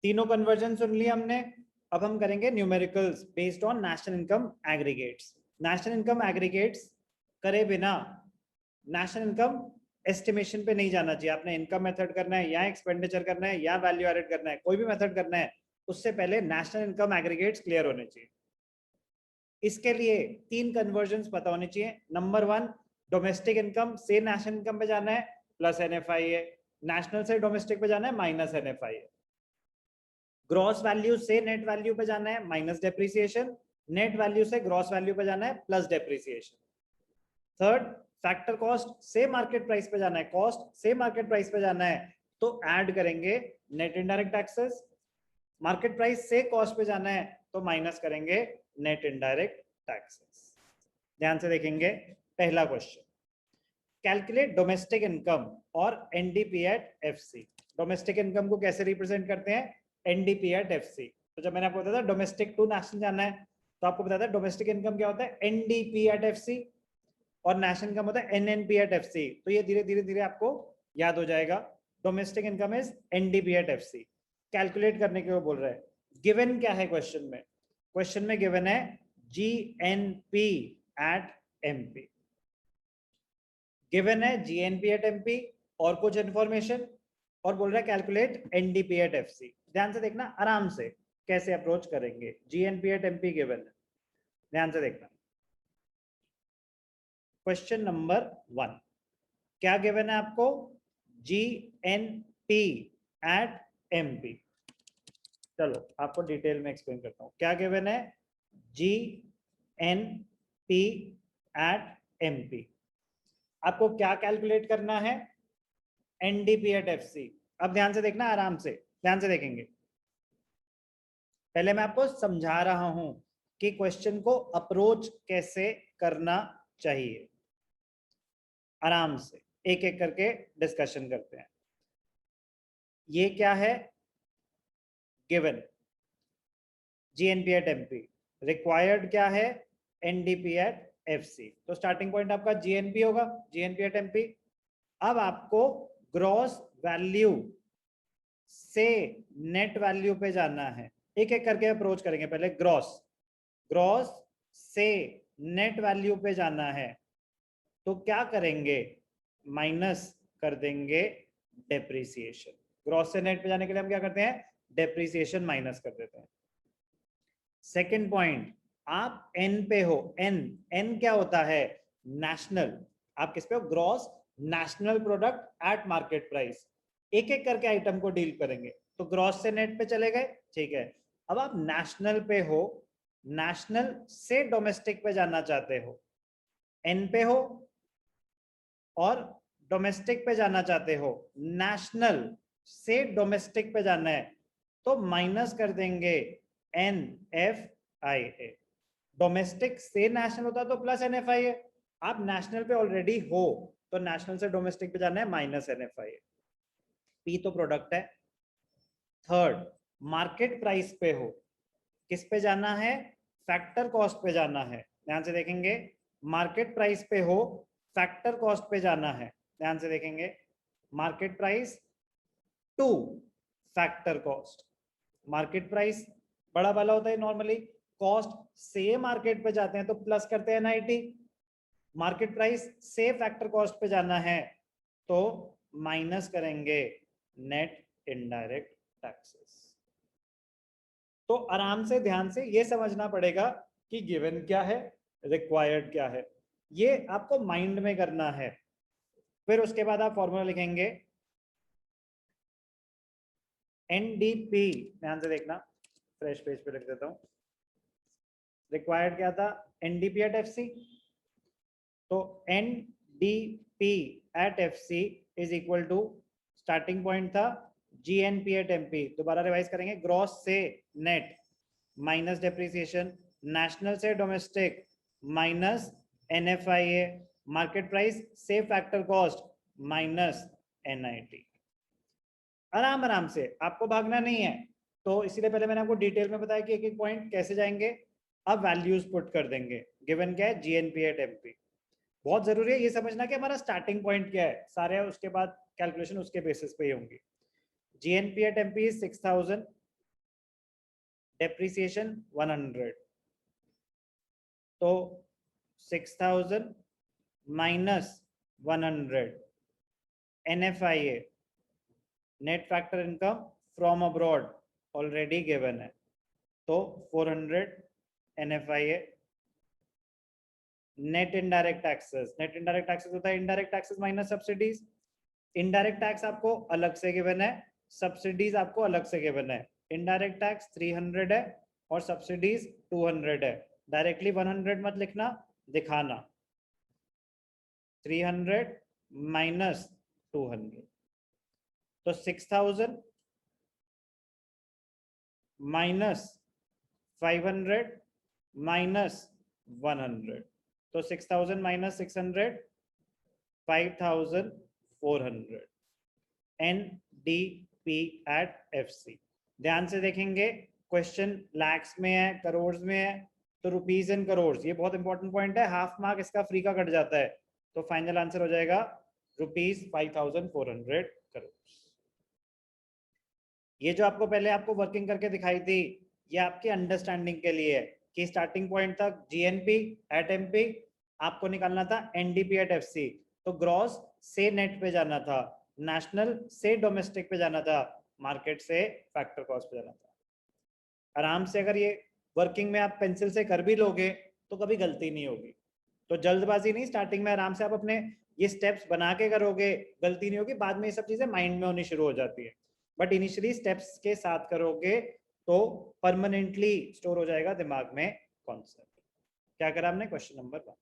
तीनों कन्वर्जन सुन लिया हमने। अब हम करेंगे numericals based on national income aggregates. National income aggregates करे बिना नेशनल इनकम एस्टिमेशन पे नहीं जाना चाहिए। आपने इनकम मेथड करना है या एक्सपेंडिचर करना है या वैल्यू एडेड करना है, कोई भी मेथड करना है, उससे पहले नेशनल इनकम एग्रीगेट्स क्लियर होने चाहिए। इसके लिए तीन कन्वर्जन पता होने चाहिए। नंबर 1, डोमेस्टिक इनकम से नेशनल इनकम पे जाना है प्लस NFIA, नेशनल से डोमेस्टिक पे जाना है माइनस NFIA। ग्रॉस वैल्यू से नेट वैल्यू पे जाना है माइनस डेप्रिसिएशन, नेट वैल्यू से ग्रॉस वैल्यू पे जाना है plus depreciation. Third, factor cost से मार्केट प्राइस पे जाना है, कॉस्ट से मार्केट प्राइस पे जाना है तो ऐड करेंगे net indirect taxes. Market price से कॉस्ट पे जाना है तो माइनस करेंगे नेट इनडायरेक्ट टैक्सेस। ध्यान से देखेंगे पहला क्वेश्चन, कैलकुलेट डोमेस्टिक इनकम और NDP at FC. Domestic income को कैसे रिप्रेजेंट करते हैं? NDP at FC. तो जब मैंने आपको बताया था डोमेस्टिक टू नेशनल जाना है तो आपको बताया था डोमेस्टिक इनकम क्या होता है? एनडीपी एट एफसी, और नेशनल इनकम होता है एनएनपी एट एफसी। तो ये धीरे धीरे धीरे आपको याद हो जाएगा। Domestic income is NDP at FC. Calculate करने के वो बोल रहे हैं। गिवन क्या है क्वेश्चन में? क्वेश्चन में गिवन है जीएनपी एट एमपी। गिवन है जीएनपी एट एमपी और कुछ इंफॉर्मेशन, और बोल रहा है कैलकुलेट एनडीपी एट एफसी। ध्यान से देखना आराम से कैसे अप्रोच करेंगे। जीएनपी एट एमपी गिवन है, ध्यान से देखना। क्वेश्चन नंबर 1 क्या गिवन है आपको? GNP at MP. चलो आपको डिटेल में एक्सप्लेन करता हूं क्या गिवन है। जीएनपी एट एमपी आपको क्या कैलकुलेट करना है? NDP at FC. अब ध्यान से देखना आराम से, ध्यान से देखेंगे। पहले मैं आपको समझा रहा हूं कि क्वेश्चन को अप्रोच कैसे करना चाहिए। आराम से एक एक करके डिस्कशन करते हैं। ये क्या है? Given GNP at MP. Required क्या है? NDP at FC. तो स्टार्टिंग पॉइंट आपका जीएनपी होगा, जीएनपी एट एमपी। अब आपको ग्रॉस वैल्यू से नेट वैल्यू पे जाना है। एक एक करके अप्रोच करेंगे। पहले ग्रॉस, ग्रॉस से नेट वैल्यू पे जाना है तो क्या करेंगे? माइनस कर देंगे डेप्रिसिएशन। ग्रॉस से नेट पे जाने के लिए हम क्या करते हैं? डेप्रिसिएशन माइनस कर देते हैं। सेकंड पॉइंट, आप एन पे हो। एन, एन क्या होता है? नेशनल। आप किस पे हो? Gross national product at market price. एक एक करके आइटम को डील करेंगे। तो ग्रॉस से नेट पे चले गए, ठीक है। अब आप नेशनल पे हो, नेशनल से डोमेस्टिक पे जाना चाहते हो। एन पे हो और डोमेस्टिक पे जाना चाहते हो, नेशनल से डोमेस्टिक पे जाना है तो माइनस कर देंगे NFIA। डोमेस्टिक से नेशनल होता तो प्लस NFIA। आप नेशनल पे ऑलरेडी हो तो नेशनल से डोमेस्टिक पे जाना है माइनस NFIA। पी तो प्रोडक्ट है। थर्ड, मार्केट प्राइस पे हो, किस पे जाना है? फैक्टर कॉस्ट पे जाना है। ध्यान से देखेंगे, मार्केट प्राइस पे हो, फैक्टर कॉस्ट पे जाना है। ध्यान से देखेंगे, market price two factor cost. Market price बड़ा वाला होता है नॉर्मली, कॉस्ट से मार्केट पे जाते हैं तो प्लस करते हैं NIT। मार्केट प्राइस से फैक्टर कॉस्ट पे जाना है तो माइनस करेंगे नेट इनडायरेक्ट टैक्सेस। तो आराम से ध्यान से ये समझना पड़ेगा कि गिवन क्या है, रिक्वायर्ड क्या है, ये आपको माइंड में करना है। फिर उसके बाद आप फॉर्मूला लिखेंगे एनडीपी। ध्यान से देखना, फ्रेश पेज पे लिख देता हूं। रिक्वायर्ड क्या था? NDP at FC. तो NDP at FC is equal to, starting point था जीएनपी एट एमपी। दोबारा रिवाइज करेंगे, ग्रॉस से नेट माइनस डेप्रिसिएशन, नेशनल से domestic minus NFIA, market price से फैक्टर कॉस्ट माइनस NIT। आराम आराम से, आपको भागना नहीं है। तो इसीलिए पहले मैंने आपको डिटेल में बताया कि एक एक पॉइंट कैसे जाएंगे। अब वैल्यूज पुट कर देंगे। गिवन क्या है? GNP at MP. बहुत जरूरी है ये समझना कि हमारा स्टार्टिंग पॉइंट क्या है, सारे उसके बाद कैलकुलेशन उसके बेसिस पे ही होंगी। GNP at MP is 6000, depreciation 100, तो 6000 minus 100, NFIA net factor income from abroad already given है, तो 400 NFIA। Net indirect taxes, net indirect taxes होता है indirect taxes minus subsidies. Indirect tax आपको अलग से गिवन है, सब्सिडीज आपको अलग से गिवन है। इनडायरेक्ट टैक्स 300 है और सब्सिडीज 200 है। डायरेक्टली 100 मत लिखना, दिखाना। 300 माइनस 200, तो 6000 माइनस 500 माइनस 100, तो 6000 माइनस 600 5400 NDP at FC। ध्यान से देखेंगे, क्वेश्चन लैक्स में है, करोड़ में है, तो रुपीज एंड करोड़, ये बहुत इंपॉर्टेंट पॉइंट है। हाफ मार्क इसका फ्री का कट जाता है, तो फाइनल आंसर हो जाएगा ₹5400 करोड़। ये जो आपको पहले आपको वर्किंग करके दिखाई थी, ये आपकी अंडरस्टैंडिंग के लिए है कि स्टार्टिंग पॉइंट तक जीएनपी एट एमपी आपको निकालना था, एनडीपी एट एफसी, तो ग्रॉस से नेट पे जाना था, नेशनल से डोमेस्टिक पे जाना था, मार्केट से फैक्टर कॉस्ट पे जाना था। आराम से अगर ये वर्किंग में आप पेंसिल से कर भी लोगे तो कभी गलती नहीं होगी। तो जल्दबाजी नहीं, स्टार्टिंग में आराम से आप अपने ये स्टेप्स बना के करोगे, गलती नहीं होगी। बाद में ये सब चीजें माइंड में होनी शुरू हो जाती है, बट इनिशियली स्टेप्स के साथ करोगे तो परमानेंटली स्टोर हो जाएगा दिमाग में कॉन्सेप्ट। क्या करा हमने, क्वेश्चन नंबर 1।